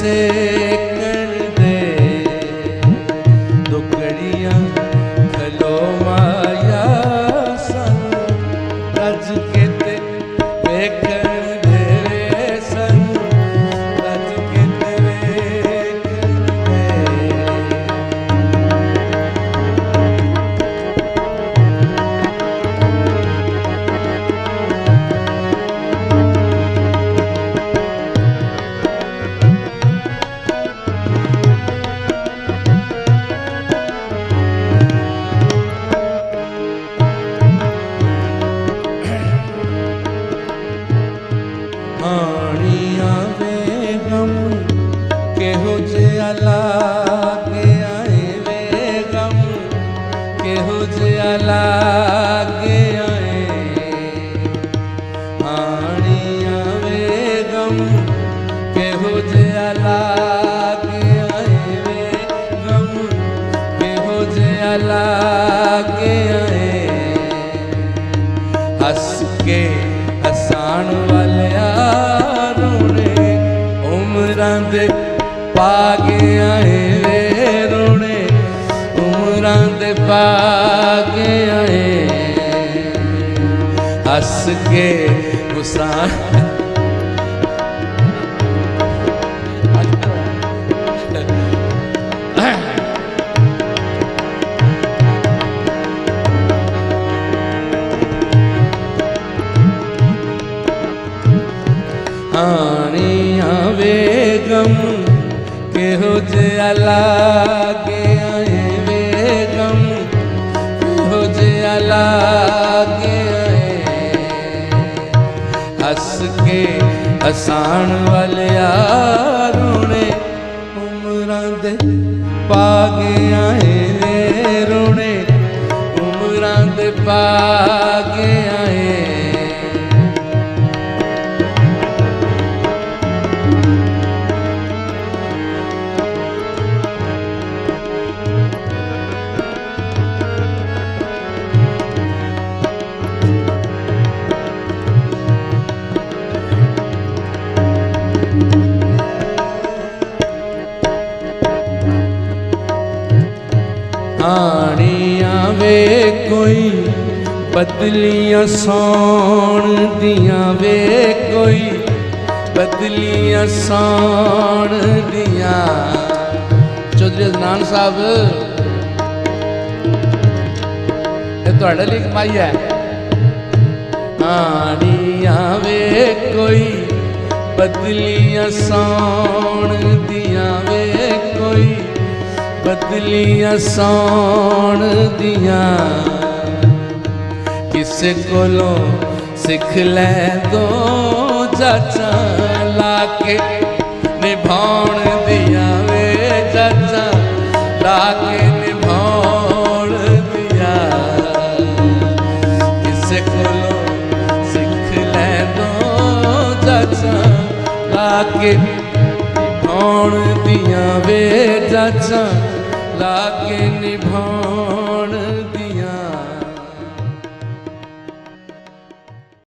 सेकण दे दुकड़ियां खलो माया सन रज के ते वेखण दे सन रज के ते वेखण लागे आए वे गम केहो जिया लागे आए आनिया वे गम केहो जिया लागे आए वे गम केहो जिया लागे आए हस के हसान वाले रोने उमरां दे पागे आए वे रोने उमरां दे पागे आए हस के गुस्सान आनिया वे गम केहो जिया लागे आए वे गम केहो जिया लागे आए हस के हसान वाले रोने उमरां दे पागे आए वे रोने उमरां दे पागे आए आनिया वे कोई बदलियां सौण दियां वे कोई बदलियां सौण दियां चौधरी अदनान साहब ये तुहाडे लई कमाई है आनिया वे कोई बदलियां सौण दियां वे कोई बदलियां सौण दियां किसे कोलों सिख लै दो चाचा लाके निभाउण दियां वे चाचा लाके निभाउण दियां किसे कोलों सिख लै दो चाचा लाके निभाउण दियां वे चाचा लागे